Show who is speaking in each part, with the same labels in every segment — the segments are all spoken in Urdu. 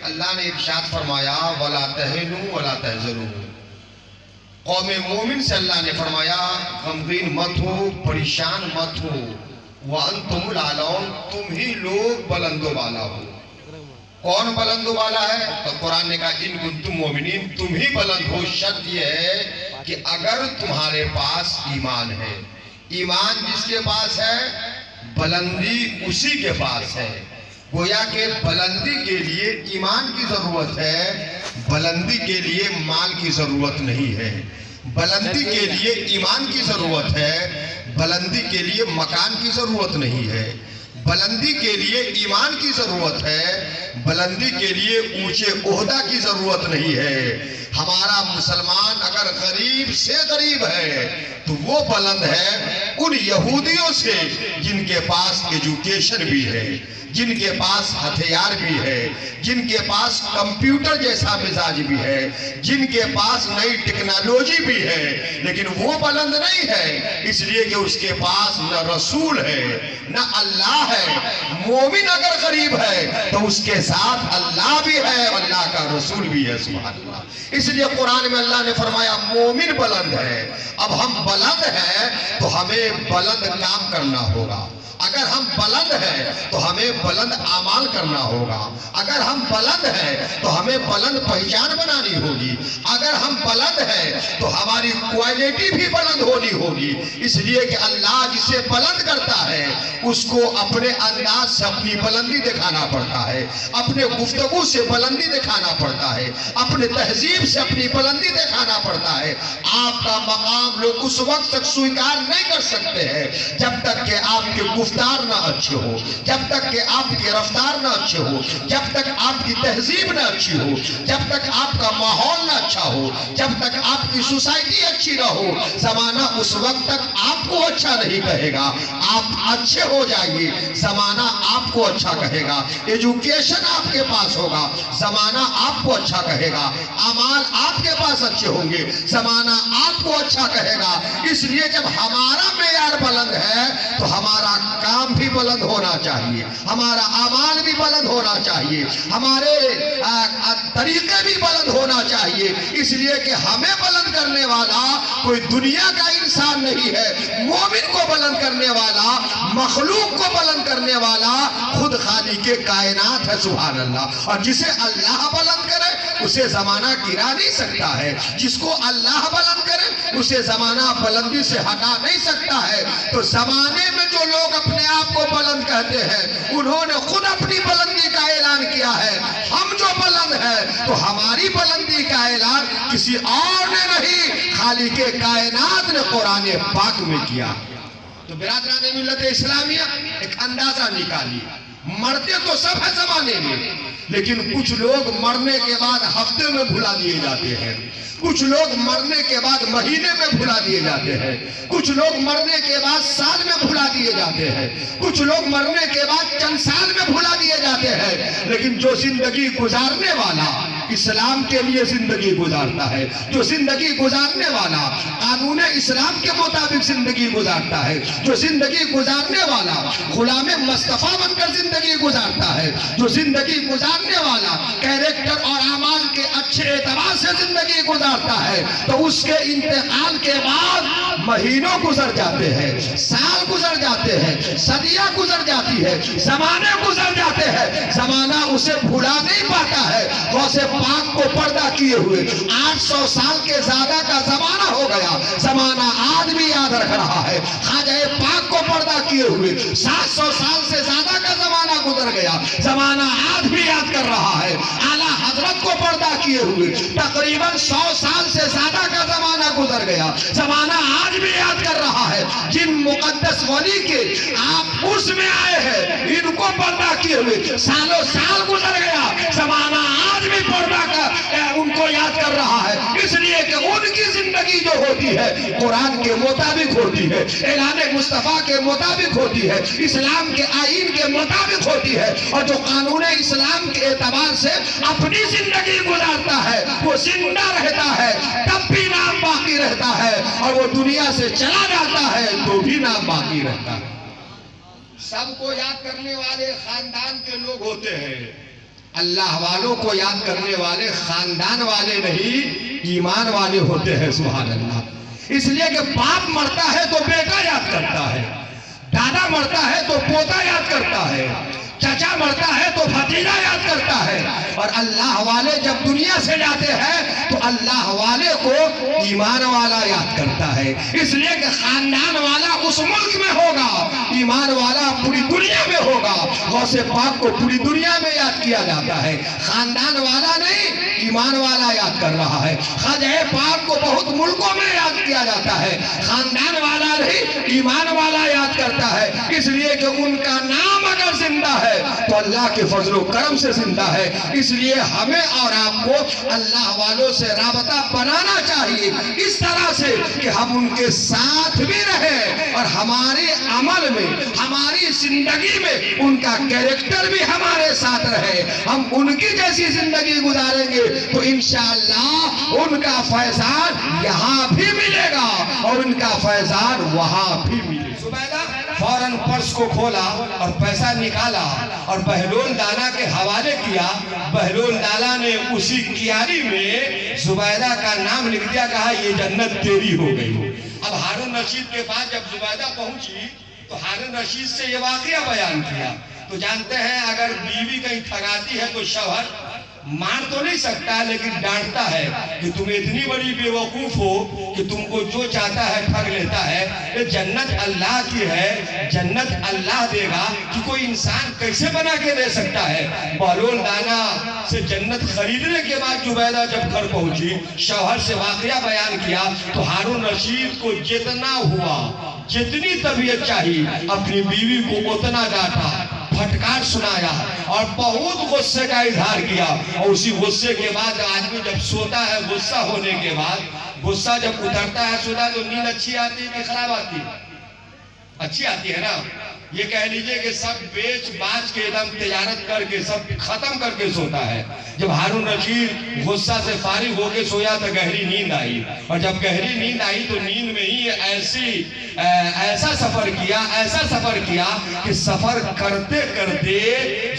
Speaker 1: اللہ نے ارشاد فرمایا وَلَا تَهِنُوا وَلَا تَحْزَنُوا، قوم مومن سے اللہ نے فرمایا غمگین مت ہو، پریشان مت ہو، وَأَنْتُمُ الْأَعْلَوْنَ، تم ہی لوگ بلند و بالا ہو۔ کون بلند و بالا ہے؟ تو قرآن نے کہا ان کنتم مومنین، تم ہی بلند ہو۔ شرط یہ ہے کہ اگر تمہارے پاس ایمان ہے، ایمان جس کے پاس ہے بلندی اسی کے پاس ہے۔ گویا کہ بلندی کے لیے ایمان کی ضرورت ہے، بلندی کے لیے مال کی ضرورت نہیں ہے۔ بلندی کے لیے ایمان کی ضرورت ہے، بلندی کے لیے مکان کی ضرورت نہیں ہے۔ بلندی کے لیے ایمان کی ضرورت ہے، بلندی کے لیے اونچے عہدہ کی ضرورت نہیں ہے۔ ہمارا مسلمان اگر غریب سے غریب ہے تو وہ بلند ہے ان یہودیوں سے جن کے پاس ایجوکیشن بھی ہے، جن کے پاس ہتھیار بھی ہے، جن کے پاس کمپیوٹر جیسا مزاج بھی ہے، جن کے پاس نئی ٹیکنالوجی بھی ہے، لیکن وہ بلند نہیں ہے اس لیے کہ اس کے پاس نہ رسول ہے نہ اللہ ہے۔ مومن اگر غریب ہے تو اس کے ساتھ اللہ بھی ہے، اللہ کا رسول بھی ہے، سبحان اللہ۔ اس لیے قرآن میں اللہ نے فرمایا مومن بلند ہے۔ اب ہم بلند ہیں تو ہمیں بلند کام کرنا ہوگا۔ اگر ہم بلند ہیں تو ہمیں بلند اعمال کرنا ہوگا۔ اگر ہم بلند ہیں تو ہمیں بلند پہچان بنانی ہوگی۔ اگر ہم بلند ہیں تو ہماری کوالٹی بھی بلند ہونی ہوگی۔ اس لیے کہ اللہ جسے بلند کرتا ہے اس کو اپنے انداز سے اپنی بلندی دکھانا پڑتا ہے، اپنے گفتگو سے بلندی دکھانا پڑتا ہے، اپنے تہذیب سے اپنی بلندی دکھانا پڑتا ہے۔ آپ کا مقام لوگ اس وقت تک سویکار نہیں کر سکتے ہیں جب تک کہ آپ کے گفتار نہ اچھے ہو، جب تک کہ آپ کی رفتار نہ اچھے ہو، جب تک آپ کی تہذیب نہ اچھی ہو، جب تک آپ کا ماحول نہ اچھا ہو، جب تک آپ کی سوسائٹی اچھی نہ ہو۔ زمانہ اس وقت تک آپ کو اچھا نہیں کہے گا۔ آپ اچھے ہو جائیے، زمانہ آپ کو اچھا کہے گا۔ ایجوکیشن آپ کے پاس ہوگا، زمانہ آپ کو اچھا کہے گا۔ اعمال آپ کے پاس اچھے ہوں گے، زمانہ آپ کو اچھا کہے گا۔ اس لیے جب ہمارا معیار بلند ہے تو ہمارا کام بھی بلند ہونا چاہیے، ہمارا اعمال بھی بلند ہونا چاہیے، ہمارے طریقے بھی بلند ہونا چاہیے۔ اس لیے کہ ہمیں بلند کرنے والا کوئی دنیا کا انسان نہیں ہے۔ مومن کو بلند کرنے والا، مخلوق کو بلند کرنے والا خود خالق کائنات ہے، سبحان اللہ۔ اور جسے اللہ بلند کرے اسے زمانہ گرا نہیں سکتا ہے، جس کو اللہ بلند کرے اسے زمانہ بلندی سے ہٹا نہیں سکتا ہے۔ تو زمانے میں جو لوگ اپنے آپ کو بلند کہتے ہیں انہوں نے خود اپنی بلندی کا اعلان کیا ہے۔ ہم جو بلند ہیں تو ہماری بلندی کا اعلان کسی اور نے نہیں، خالق کائنات نے قرآن پاک میں کیا۔ تو برادران ملت اسلامیہ ایک اندازہ نکالیے، مرتے تو سب ہے زمانے میں، لیکن کچھ لوگ مرنے کے بعد ہفتے میں بھلا دیے جاتے ہیں، کچھ لوگ مرنے کے بعد مہینے میں بھلا دیے جاتے ہیں، کچھ لوگ مرنے کے بعد سال میں بھلا دیے جاتے ہیں، کچھ لوگ مرنے کے بعد چند سال میں بھلا دیے جاتے ہیں۔ لیکن جو زندگی گزارنے والا اسلام کے لیے زندگی گزارتا ہے، جو زندگی گزارنے والا قانون اسلام کے مطابق زندگی گزارتا ہے، جو زندگی گزارنے والا غلام مصطفیٰ بن کر زندگی گزارتا ہے، جو زندگی گزارنے والا کیریکٹر اور اعمال کے اچھے اعتبار سے زندگی گزارتا ہے، تو اس کے انتقال کے بعد مہینوں گزر جاتے ہیں، سال گزر جاتے ہیں، صدیاں گزر جاتی ہے، زمانے گزر جاتے ہیں، زمانہ اسے بھلا نہیں پاتا ہے۔ غوث پاک کو پردہ کیے ہوئے 800 سال کے زیادہ کا زمانہ ہو گیا، زمانہ آج بھی یاد رکھ رہا ہے۔ خواجہ پاک کو پردہ کیے ہوئے 700 سال سے زیادہ کا زمانہ گزر گیا، زمانہ آج بھی یاد کر رہا ہے۔ اعلیٰ حضرت کو پردہ کیے ہوئے تقریباً 100 سال سے زیادہ کا زمانہ گزر گیا، زمانہ آج بھی یاد کر رہا ہے۔ جن مقدس ولی کے آپ اس میں آئے ہیں ان کو پردہ کیے ہوئے سالوں سال گزر گیا، زمانہ آج بھی پردہ ان کو یاد کر رہا ہے۔ اس لیے کہ ان کی زندگی جو ہوتی ہے قرآن کے مطابق ہوتی ہے، اعلان مصطفیٰ کے مطابق ہوتی ہے، اسلام کے آئین کے مطابق ہوتی ہے، اور جو قانون اسلام کے اعتبار سے اپنی زندگی گزارتا ہے وہ زندہ رہتا ہے تب بھی نام باقی رہتا ہے، اور وہ دنیا سے چلا جاتا ہے تو بھی نام باقی رہتا ہے۔ سب کو یاد کرنے والے خاندان کے لوگ ہوتے ہیں، اللہ والوں کو یاد کرنے والے خاندان والے نہیں، ایمان والے ہوتے ہیں. سبحان اللہ. اس لیے کہ باپ مرتا ہے تو بیٹا یاد کرتا ہے، دادا مرتا ہے تو پوتا یاد کرتا ہے، چچا مرتا ہے تو بھتیجا یاد کرتا ہے. اور اللہ والے جب دنیا سے جاتے ہیں تو اللہ والے کو ایمان والا یاد کرتا ہے. اس لیے کہ خاندان والا اس ملک میں ہوگا، ایمان والا پوری دنیا میں ہوگا. غوث پاک کو پوری دنیا میں یاد کیا جاتا ہے، خاندان والا نہیں، ایمان والا یاد کر رہا ہے. خواجہ پاک کو بہت ملکوں میں یاد کیا جاتا ہے، خاندان والا نہیں، ایمان والا یاد کرتا ہے. اس لیے کہ ان کا نام اگر زندہ ہے تو اللہ کے فضل و کرم سے زندہ ہے. اس لیے ہمیں اور آپ کو اللہ والوں سے رابطہ بنانا چاہیے اس طرح سے کہ ہم ان کے ساتھ بھی رہیں اور ہمارے عمل میں، ہماری زندگی میں ان کا کیریکٹر بھی ہمارے ساتھ رہے. ہم ان کی جیسی زندگی گزاریں گے تو انشاءاللہ ان کا فیضان یہاں بھی ملے گا اور ان کا فیضان وہاں بھی ملے گا. زبیدہ فوراً پرس کو کھولا اور پیسہ نکالا اور بہلول دانا کے حوالے کیا. بہلول دانا نے اسی کیاری میں زبیدہ کا نام لکھ دیا، کہا یہ جنت تیری ہو گئی. اب ہارون رشید کے پاس جب زبیدہ پہنچی تو ہارون رشید سے یہ واقعہ بیان کیا. تو جانتے ہیں اگر بیوی کہیں ٹھگاتی ہے تو شوہر مار تو نہیں سکتا لیکن ڈانٹتا ہے کہ تم اتنی بڑی بے وقوف ہو کہ تم کو جو چاہتا ہے ٹھگ لیتا ہے. یہ جنت اللہ کی ہے، جنت اللہ دے گا کہ کوئی انسان کیسے بنا کے دے سکتا ہے. بہلول دانا سے جنت خریدنے کے بعد زبیدہ جب گھر پہنچی، شوہر سے واقعہ بیان کیا تو ہارون رشید کو جتنا ہوا، جتنی طبیعت چاہیے اپنی بیوی کو اتنا ڈانٹا، پھٹکار سنایا اور بہت غصے کا اظہار کیا. اور اسی غصے کے بعد آدمی جب سوتا ہے غصہ ہونے کے بعد، غصہ جب اترتا ہے سوتا تو نیند اچھی آتی ہے کہ خراب آتی ہے؟ اچھی آتی ہے نا. یہ کہہ لیجئے کہ سب بیچ باچ کے دم تجارت کر کے سب ختم کر کے سوتا ہے. جب ہارون رشید غصہ سے فارغ ہو کے سویا تو گہری نیند آئی، اور جب گہری نیند آئی تو نیند میں ہی ایسا سفر کیا کہ سفر کرتے کرتے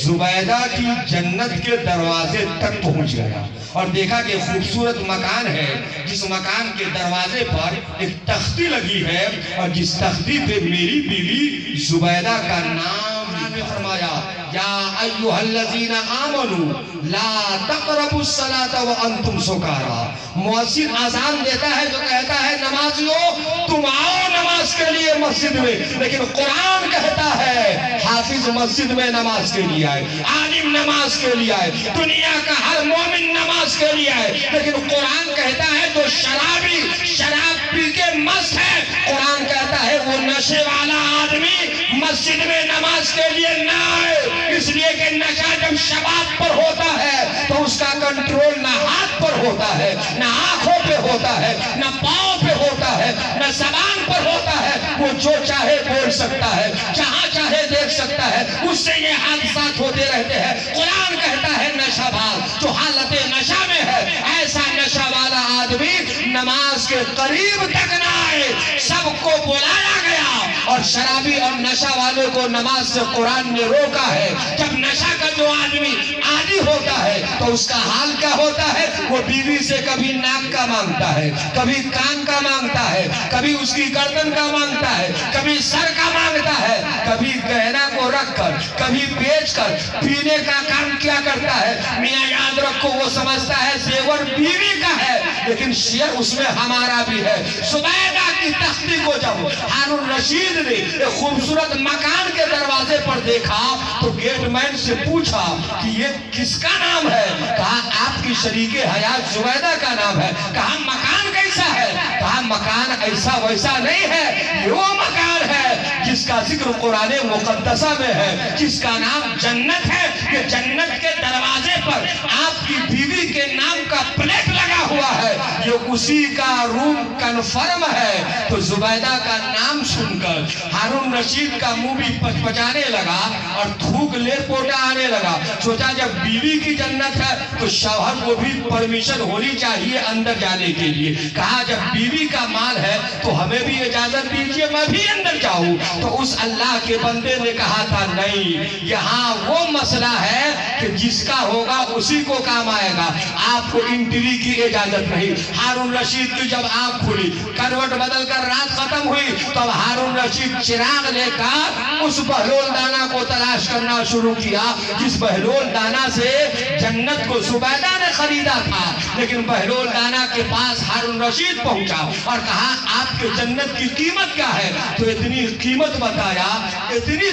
Speaker 1: زبیدہ کی جنت کے دروازے تک پہنچ گیا اور دیکھا کہ خوبصورت مکان ہے، جس مکان کے دروازے پر ایک تختی لگی ہے اور جس تختی پہ میری بیوی زبیدہ کا نام فرمایا، یا ایھا الذین آمنوا لا تقربوا الصلاۃ وانتم سکارا. مؤذن اذان دیتا ہے جو کہتا ہے نمازیوں تم آؤ نماز کے لیے مسجد میں، لیکن قرآن کہتا ہے حافظ مسجد میں نماز کے لیے آئے، عالم نماز کے لیے آئے، دنیا کا ہر مومن نماز کے لیے آئے. لیکن قرآن کہتا ہے جو شرابی شراب پی کے مست ہے، قرآن کہتا ہے وہ نشے والا آدمی مسجد میں نماز کے لیے نہ آئے. اس لیے کہ نشہ جب شباب پر ہوتا ہے تو اس کا کنٹرول نہ ہاتھ پر ہوتا ہے، نہ آنکھوں پہ ہوتا ہے، نہ پاؤں پہ ہوتا ہے، نہ زبان پر ہوتا ہے. وہ جو چاہے بول سکتا ہے، جہاں چاہے دیکھ سکتا ہے، اس سے یہ حادثات ہوتے رہتے ہیں. قرآن کہتا ہے نشہ باز جو حالت نشہ میں ہے، ایسا نشہ والا آدمی نماز کے قریب تک نہ آئے. سب کو بلایا گیا اور شرابی اور نشہ والے کو نماز سے قرآن نے روکا ہے. جب نشہ کا جو آدمی عادی ہوتا ہے تو اس کا حال کیا ہوتا ہے؟ وہ بیوی سے کبھی ناک کا مانگتا ہے، کبھی کان کا مانگتا ہے، کبھی اس کی گردن کا مانگتا ہے، کبھی سر کا مانگتا ہے، کبھی گہنا کو رکھ کر، کبھی بیچ کر پینے کا کام کیا کرتا ہے. میاں یاد رکھو وہ سمجھتا ہے زیور بیوی کا ہے لیکن شیئر اس میں ہمارا بھی ہے. زبیدہ کی تختی کو جب ہارون رشید نے ایک خوبصورت مکان کے دروازے پر دیکھا تو گیٹ مین سے پوچھا کہ یہ کس کا نام ہے؟ کہا آپ کی شریک حیات زبیدہ کا نام ہے. کہا مکان کیسا ہے؟ کہا مکان ایسا ویسا نہیں ہے، یہ وہ مکان ہے جس کا ذکر قرآن مقدسہ میں ہے، جس کا نام جنت ہے. کہ جنت کے دروازے پر آپ کی بیوی کے نام کا پلیٹ لگا ہوا ہے. یہ
Speaker 2: اسی کا روم کنفرم ہے، تو زبیدہ کا نام سن کر ہارون رشید کا منہ بھی پچپچانے لگا اور تھوک لے پوٹا آنے لگا۔ سوچا جب بیوی کی جنت ہے تو شوہر کو بھی پرمیشن ہونی چاہیے اندر جانے کے لیے۔ کہا جب بیوی کا مال ہے تو ہمیں بھی اجازت دیجئے میں بھی اندر جاؤں۔ تو اس اللہ کے بندے نے کہا تھا نہیں، یہاں وہ مسئلہ ہے کہ جس کا ہوگا اسی کو کام آئے گا، آپ کو انٹری کی اجازت نہیں۔ ہارون رشید کی جب آنکھ کھلی، کروٹ بدل کر رات ختم ہوئی، تو اب ہارون رشید چراغ لے کر اس بہلول دانا کو تلاش کرنا شروع کیا جس بہلول دانا سے جنت کو زبیدہ نے خریدا تھا۔ لیکن بہلول دانا کے پاس ہارون رشید پہنچا اور کہا آپ کے جنت کی قیمت کیا ہے؟ تو اتنی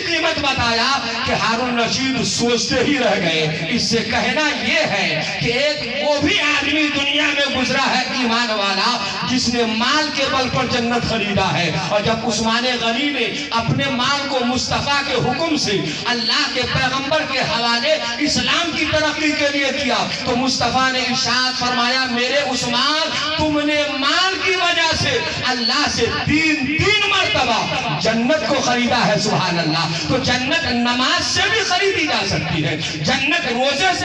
Speaker 2: قیمت بتایا کہ ہارون رشید سوچتے ہی رہ گئے۔ اس سے کہنا یہ ہے کہ ایک وہ بھی آدمی دنیا میں گزرا ہے ایمان والا جس نے مال کے بل پر جنت خریدا ہے۔ اور جب عثمان غنی نے اپنے مال کو مصطفیٰ کے حکم سے اللہ کے پیغمبر کے حوالے اسلام کی ترقی کے لیے کیا تو مصطفیٰ نے ارشاد فرمایا میرے عثمان تم نے مال کی وجہ سے اللہ سے تین مرتبہ جنت کو خریدا ہے۔ سبحان اللہ۔ تو جنت نماز سے بھی خریدی جا سکتی ہے، جنت روزے سے